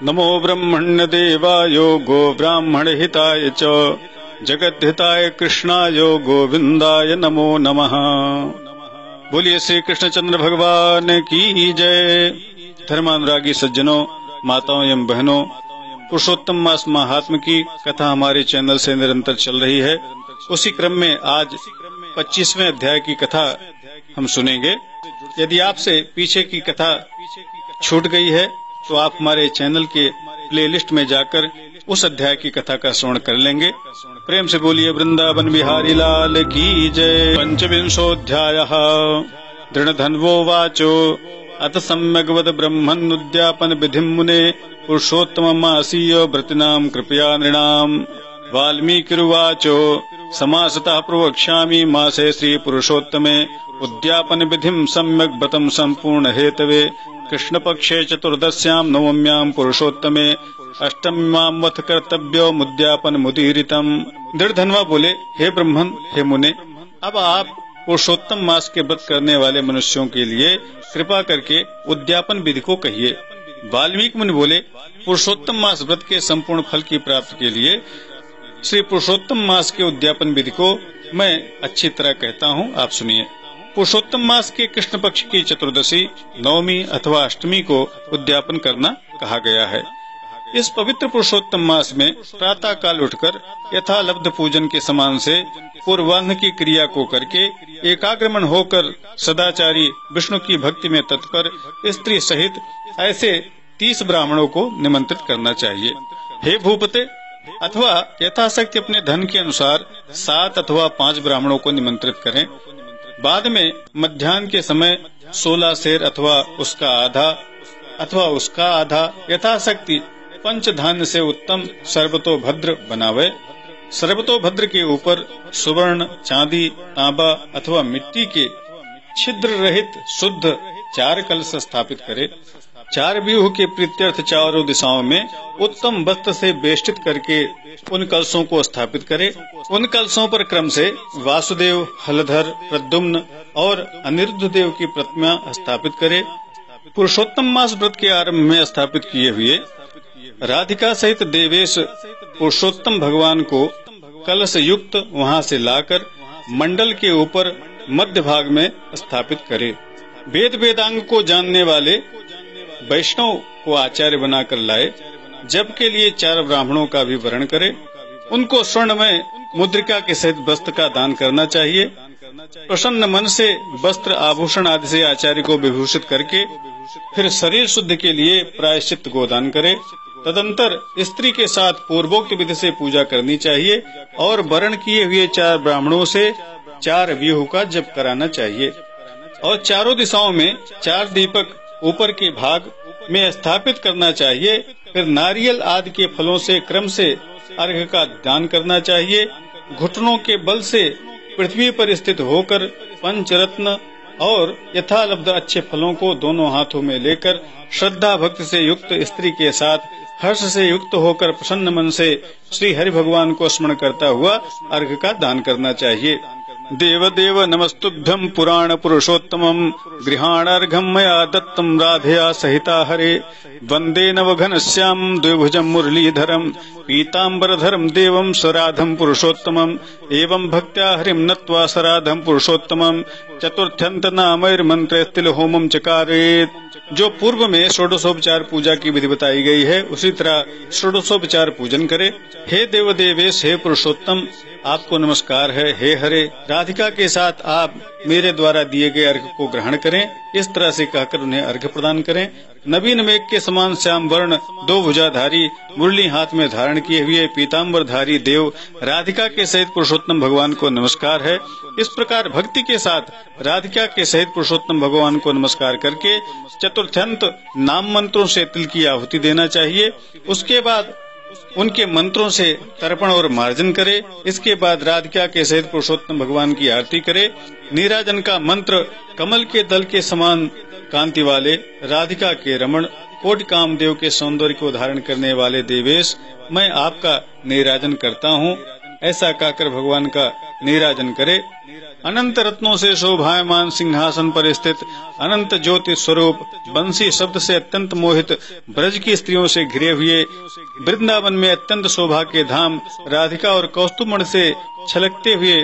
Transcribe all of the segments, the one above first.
नमो ब्रह्मण्य देवाय गो ब्राह्मण हिताय च जगद्धिताय कृष्णाय गोविंदाय नमो नमः। बोलिए श्री कृष्णचंद्र भगवान की जय। धर्मानुरागी सज्जनों, माताओं एवं बहनों, पुरुषोत्तम मास महात्म की कथा हमारे चैनल से निरंतर चल रही है। उसी क्रम में आज 25वें अध्याय की कथा हम सुनेंगे। यदि आपसे पीछे की कथा छूट गई है तो आप हमारे चैनल के प्लेलिस्ट में जाकर उस अध्याय की कथा का श्रवण कर लेंगे। प्रेम से बोलिए वृंदावन बिहारी लाल की जय। पंचविंशोऽध्यायः। दृढधन्वो वाचो अथ सम्यग्वद ब्रह्मन् उद्यापन विधिं मुने पुरुषोत्तममासीय व्रतिनां कृपया नृणाम्। वाल्मीकिरुवाचो समासतः प्रवक्ष्यामि मासे श्री पुरुषोत्तमे उद्यापन विधिं सम्यग् व्रतं सम्पूर्ण हेतवे कृष्णपक्षे चतुर्दश्यां नवम्यां पुरुषोत्तमे अष्टम्यां वथ कर्तव्यो मुद्यापन मुदीरितम्। दृढधन्वा बोले, हे ब्रह्मन, हे मुने, अब आप पुरुषोत्तम मास के व्रत करने वाले मनुष्यों के लिए कृपा करके उद्यापन विधि को कहिए। वाल्मीकि मुनि बोले, पुरुषोत्तम मास व्रत के संपूर्ण फल की प्राप्ति के लिए श्री पुरुषोत्तम मास के उद्यापन विधि को मैं अच्छी तरह कहता हूँ, आप सुनिए। पुरुषोत्तम मास के कृष्ण पक्ष की चतुर्दशी, नवमी अथवा अष्टमी को उद्यापन करना कहा गया है। इस पवित्र पुरुषोत्तम मास में प्रातः काल उठकर यथालब्ध पूजन के समान से पूर्वाह्न की क्रिया को करके एकाग्रमण होकर सदाचारी विष्णु की भक्ति में तत्पर स्त्री सहित ऐसे 30 ब्राह्मणों को निमंत्रित करना चाहिए। हे भूपते, अथवा यथाशक्ति अपने धन के अनुसार 7 अथवा 5 ब्राह्मणों को निमंत्रित करें। बाद में मध्याह्न के समय 16 सेर अथवा उसका आधा यथाशक्ति पंचधान्य से उत्तम सर्वतोभद्र बनावे। सर्वतोभद्र के ऊपर सुवर्ण, चांदी, तांबा अथवा मिट्टी के छिद्र रहित शुद्ध 4 कलश स्थापित करे। 4 व्यूह के प्रीत्यर्थ चारों दिशाओं में उत्तम वस्त्र से बेष्टित करके उन कलशों को स्थापित करे। उन कलशों पर क्रम से वासुदेव, हलधर, प्रद्युम्न और अनिरुद्ध देव की प्रतिमा स्थापित करे। पुरुषोत्तम मास व्रत के आरंभ में स्थापित किए हुए राधिका सहित देवेश पुरुषोत्तम भगवान को कलश युक्त वहां से लाकर मंडल के ऊपर मध्य भाग में स्थापित करे। वेद वेदांग को जानने वाले वैष्णव को आचार्य बनाकर लाए। जब के लिए 4 ब्राह्मणों का भी वरण करे। उनको स्वर्णमय मुद्रिका के सहित वस्त्र का दान करना चाहिए। प्रसन्न मन से वस्त्र, आभूषण आदि से आचार्य को विभूषित करके फिर शरीर शुद्ध के लिए प्रायश्चित गोदान करे। तदंतर स्त्री के साथ पूर्वोक्त विधि से पूजा करनी चाहिए और वरण किए हुए 4 ब्राह्मणों से 4 व्यूह का जप कराना चाहिए और चारों दिशाओं में 4 दीपक ऊपर के भाग में स्थापित करना चाहिए। फिर नारियल आदि के फलों से क्रम से अर्घ्य का दान करना चाहिए। घुटनों के बल से पृथ्वी पर स्थित होकर पंचरत्न और यथालब्ध अच्छे फलों को दोनों हाथों में लेकर श्रद्धा भक्ति से युक्त स्त्री के साथ हर्ष से युक्त होकर प्रसन्न मन से श्री हरि भगवान को स्मरण करता हुआ अर्घ्य का दान करना चाहिए। देव देव नमस्तुभ्यं पुराण पुरुषोत्तमं गृहाणार्घं मया दत्तं राधया सहिता हरे। वंदे नवघनश्यामं द्विभुजं मुरलीधरं पीताम्बरधरं देवं सराधं पुरुषोत्तमं। एवं भक्त्या हरिं नत्वा सराधं पुरुषोत्तमं चतुर्थ्यंत नामैर्मन्त्रैस्तिल होमं चकारेत्। जो पूर्व में षोडशोपचार पूजा की विधि बताई गई है, उसी तरह षोडशोपचार पूजन करे। हे देव देवेश, हे पुरुषोत्तम, आपको नमस्कार है। हे हरे, राधिका के साथ आप मेरे द्वारा दिए गए अर्घ्य को ग्रहण करें। इस तरह से कहकर उन्हें अर्घ्य प्रदान करें। नवीन मेघ के समान श्याम वर्ण 2 भुजाधारी मुरली हाथ में धारण किए हुए पीताम्बरधारी देव राधिका के सहित पुरुषोत्तम भगवान को नमस्कार है। इस प्रकार भक्ति के साथ राधिका के सहित पुरुषोत्तम भगवान को नमस्कार करके चतुर्थ्यंत नाम मंत्रों से तिल की आहुति देना चाहिए। उसके बाद उनके मंत्रों से तर्पण और मार्जन करे। इसके बाद राधिका के सहित पुरुषोत्तम भगवान की आरती करे। नीराजन का मंत्र कमल के दल के समान कांति वाले राधिका के रमण कोटि कामदेव के सौंदर्य को धारण करने वाले देवेश, मैं आपका नीराजन करता हूँ। ऐसा कहकर भगवान का नीराजन करे। अनंत रत्नों से शोभायमान सिंहासन पर स्थित अनंत ज्योति स्वरूप बंसी शब्द से अत्यंत मोहित ब्रज की स्त्रियों से घिरे हुए वृंदावन में अत्यंत शोभा के धाम राधिका और कौस्तुभमणि से छलकते हुए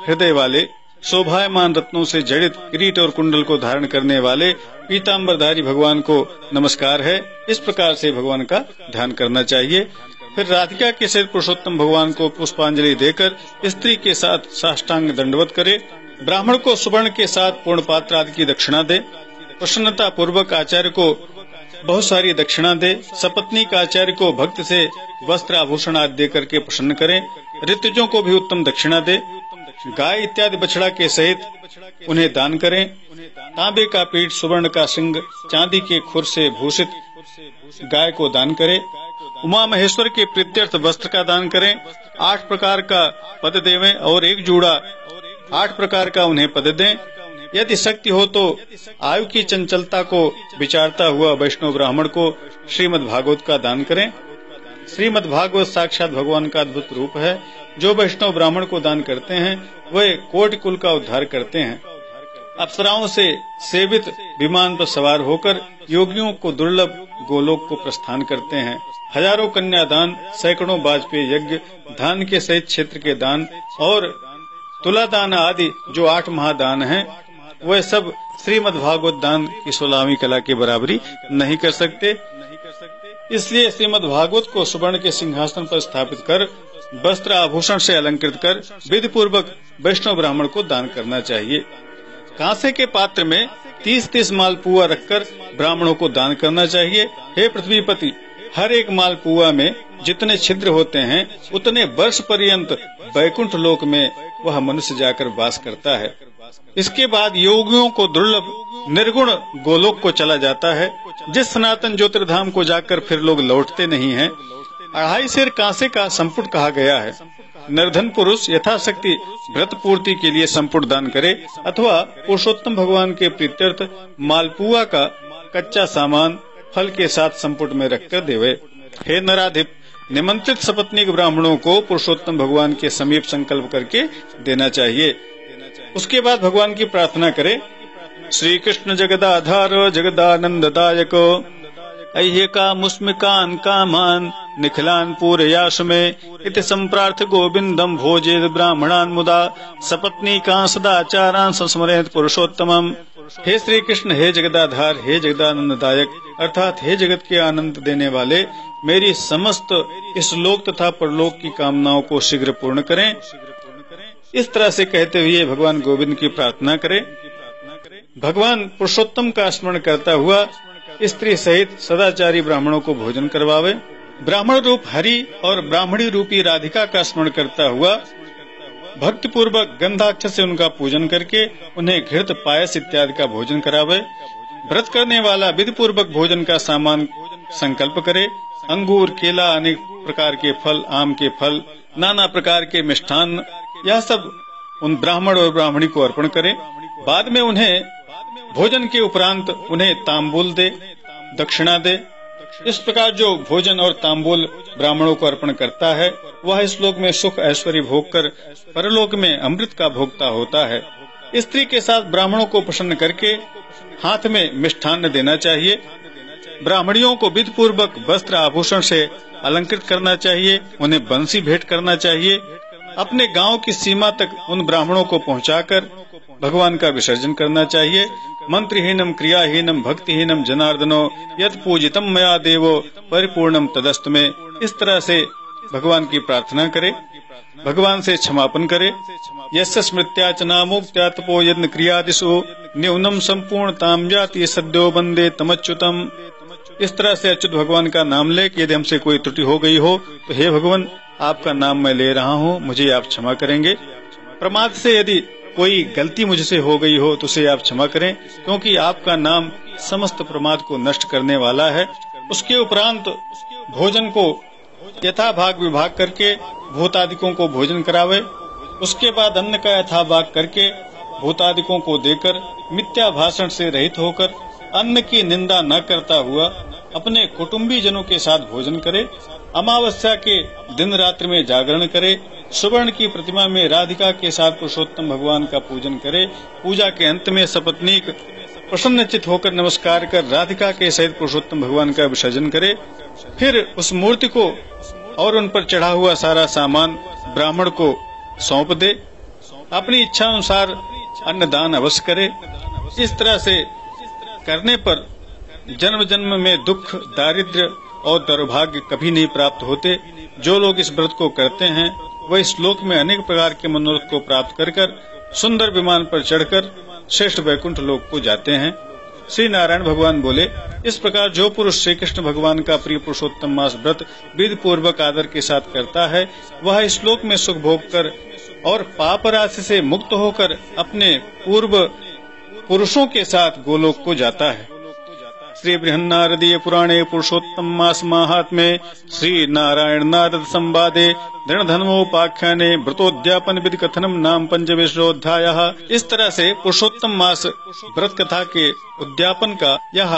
हृदय वाले शोभायमान रत्नों से जड़ित किरीट और कुंडल को धारण करने वाले पीताम्बरधारी भगवान को नमस्कार है। इस प्रकार से भगवान का ध्यान करना चाहिए। फिर राधिका के सहित पुरुषोत्तम भगवान को पुष्पांजलि देकर स्त्री के साथ साष्टांग दंडवत करे। ब्राह्मण को सुवर्ण के साथ पूर्ण पात्र आदि की दक्षिणा दे। प्रसन्नता पूर्वक आचार्य को बहुत सारी दक्षिणा दे। सपत्नीक आचार्य को भक्त से वस्त्र आभूषण आदि देकर के प्रसन्न करे। ऋतुजों को भी उत्तम दक्षिणा दे। गाय इत्यादि बछड़ा के सहित उन्हें दान करें। तांबे का पीठ, सुवर्ण का सिंग, चांदी के खुर से भूषित गाय को दान करें। उमा महेश्वर के प्रीत्यर्थ वस्त्र का दान करें। 8 प्रकार का पद देवें और एक जूड़ा 8 प्रकार का उन्हें पद दें। यदि शक्ति हो तो आयु की चंचलता को विचारता हुआ वैष्णव ब्राह्मण को श्रीमद् भागवत का दान करें। श्रीमद् भागवत साक्षात भगवान का अद्भुत रूप है। जो वैष्णव ब्राह्मण को दान करते हैं वे कोटि कुल का उद्धार करते हैं। अप्सराओं से सेवित विमान पर सवार होकर योगियों को दुर्लभ गोलोक को प्रस्थान करते हैं। हजारों कन्यादान, सैकड़ों वाजपेयी यज्ञ, धान के सहित क्षेत्र के दान और तुलादान आदि जो 8 महादान हैं, वह सब श्रीमद् भागवत दान की 16वीं कला की बराबरी नहीं कर सकते। इसलिए श्रीमद् भागवत को सुवर्ण के सिंहासन पर स्थापित कर वस्त्र आभूषण से अलंकृत कर विधि पूर्वक वैष्णव ब्राह्मण को दान करना चाहिए। कांसे के पात्र में 30-30 मालपुआ रखकर ब्राह्मणों को दान करना चाहिए। हे पृथ्वीपति, हर एक मालपुआ में जितने छिद्र होते हैं उतने वर्ष पर्यंत वैकुंठ लोक में वह मनुष्य जाकर वास करता है। इसके बाद योगियों को दुर्लभ निर्गुण गोलोक को चला जाता है, जिस सनातन ज्योतिर्धाम को जाकर फिर लोग लौटते नहीं हैं। 2.5 सेर कांसे का संपुट कहा गया है। निर्धन पुरुष यथाशक्ति व्रत पूर्ति के लिए संपुट दान करे अथवा पुरुषोत्तम भगवान के प्रीत्यर्थ मालपुआ का कच्चा सामान फल के साथ संपुट में रखकर देवे। हे नराधिप, निमंत्रित सपत्नीक ब्राह्मणों को पुरुषोत्तम भगवान के समीप संकल्प करके देना चाहिए। उसके बाद भगवान की प्रार्थना करे। श्री कृष्ण जगदाधार जगदानंददायक अह्यका मुस्मिकान कामान निखिलान पूरयाश में इति संप्रार्थ गोविंदम भोजेद ब्राह्मणान मुदा सपत्नीकां सदाचारान संस्मरेत पुरुषोत्तमम। हे श्री कृष्ण, हे जगदाधार, हे जगदानंददायक अर्थात हे जगत के आनंद देने वाले, मेरी समस्त इस लोक तथा परलोक की कामनाओं को शीघ्र पूर्ण करें। इस तरह से कहते हुए भगवान गोविंद की प्रार्थना करें। भगवान पुरुषोत्तम का स्मरण करता हुआ स्त्री सहित सदाचारी ब्राह्मणों को भोजन करवावे। ब्राह्मण रूप हरि और ब्राह्मणी रूपी राधिका का स्मरण करता हुआ भक्ति पूर्वक गंधाक्षर से उनका पूजन करके उन्हें घृत, पायस इत्यादि का भोजन करावे। व्रत करने वाला विधि पूर्वक भोजन का सामान संकल्प करे। अंगूर, केला, अनेक प्रकार के फल, आम के फल, नाना प्रकार के मिष्ठान, यह सब उन ब्राह्मण और ब्राह्मणी को अर्पण करे। बाद में उन्हें भोजन के उपरांत उन्हें तांबूल दे, दक्षिणा दे। इस प्रकार जो भोजन और तांबूल ब्राह्मणों को अर्पण करता है वह इस लोक में सुख ऐश्वर्य भोग कर परलोक में अमृत का भोक्ता होता है। स्त्री के साथ ब्राह्मणों को प्रसन्न करके हाथ में मिष्ठान्न देना चाहिए। ब्राह्मणियों को विधि पूर्वक वस्त्र आभूषण से अलंकृत करना चाहिए। उन्हें बंसी भेंट करना चाहिए। अपने गांव की सीमा तक उन ब्राह्मणों को पहुंचाकर भगवान का विसर्जन करना चाहिए। मंत्रहीनम क्रियाहीनम भक्तिहीनम जनार्दनो यत् पूजितम मया देवो परिपूर्णम तदस्तु में। इस तरह से भगवान की प्रार्थना करे, भगवान से क्षमापन करे। यस्य स्मृत्या च नामोक्त्या तपो यज्ञ क्रियादिषु न्यूनम संपूर्णताम जाति सद्यो वंदे तमच्युतम। इस तरह से अच्युत भगवान का नाम ले कि यदि हमसे कोई त्रुटि हो गई हो तो हे भगवान, आपका नाम मैं ले रहा हूँ, मुझे आप क्षमा करेंगे। प्रमाद से यदि कोई गलती मुझसे हो गई हो तो उसे आप क्षमा करें, क्योंकि आपका नाम समस्त प्रमाद को नष्ट करने वाला है। उसके उपरांत भोजन को यथा भाग विभाग करके भूतादिकों को भोजन करावे। उसके बाद अन्न का यथा भाग करके भूतादिकों को देकर मिथ्या भाषण से रहित होकर अन्न की निंदा न करता हुआ अपने कुटुंबी जनों के साथ भोजन करे। अमावस्या के दिन रात्रि में जागरण करे। सुवर्ण की प्रतिमा में राधिका के साथ पुरुषोत्तम भगवान का पूजन करे। पूजा के अंत में सपत्नीक प्रसन्नचित होकर नमस्कार कर राधिका के सहित पुरुषोत्तम भगवान का विसर्जन करे। फिर उस मूर्ति को और उन पर चढ़ा हुआ सारा सामान ब्राह्मण को सौंप दे। अपनी इच्छा अनुसार अन्नदान अवश्य करे। इस तरह से करने पर जन्म जन्म में दुख, दारिद्र्य और दुर्भाग्य कभी नहीं प्राप्त होते। जो लोग इस व्रत को करते हैं वह इस लोक में अनेक प्रकार के मनोरथ को प्राप्त कर सुंदर विमान पर चढ़कर श्रेष्ठ वैकुंठ लोक को जाते हैं। श्री नारायण भगवान बोले, इस प्रकार जो पुरुष श्री कृष्ण भगवान का प्रिय पुरुषोत्तम मास व्रत विधि पूर्वक आदर के साथ करता है वह इस लोक में सुख भोग कर और पाप राशि से मुक्त होकर अपने पूर्व पुरुषों के साथ गोलोक को जाता है। श्री बृहन्नारदीय पुराणे पुरुषोत्तम मास माहात्म्ये श्री नारायण नारद संवादे दृढ़धर्मोपाख्याने व्रतोद्यापन विधि कथनम नाम पंचविंशोऽध्यायः। इस तरह से पुरुषोत्तम मास व्रत कथा के उद्यापन का यह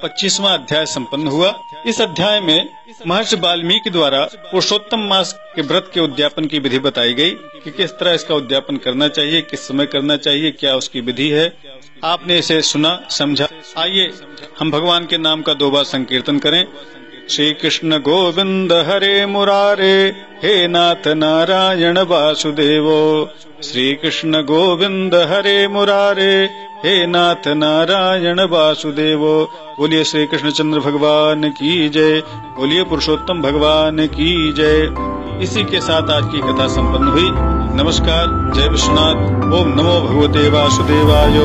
25वां अध्याय संपन्न हुआ। इस अध्याय में महर्षि वाल्मीकि द्वारा पुरुषोत्तम मास के व्रत के उद्यापन की विधि बताई गई कि किस तरह इसका उद्यापन करना चाहिए, किस समय करना चाहिए, क्या उसकी विधि है। आपने इसे सुना, समझा। आइए हम भगवान के नाम का 2 बार संकीर्तन करें। श्री कृष्ण गोविंद हरे मुरारे, हे नाथ नारायण वासुदेवो। श्री कृष्ण गोविंद हरे मुरारे, हे नाथ नारायण वासुदेवो। बोलिए श्री कृष्णचंद्र भगवान की जय, बोलिए पुरुषोत्तम भगवान की जय। इसी के साथ आज की कथा संपन्न हुई। नमस्कार, जय विश्वनाथ। ओम नमो भगवते वासुदेवाय।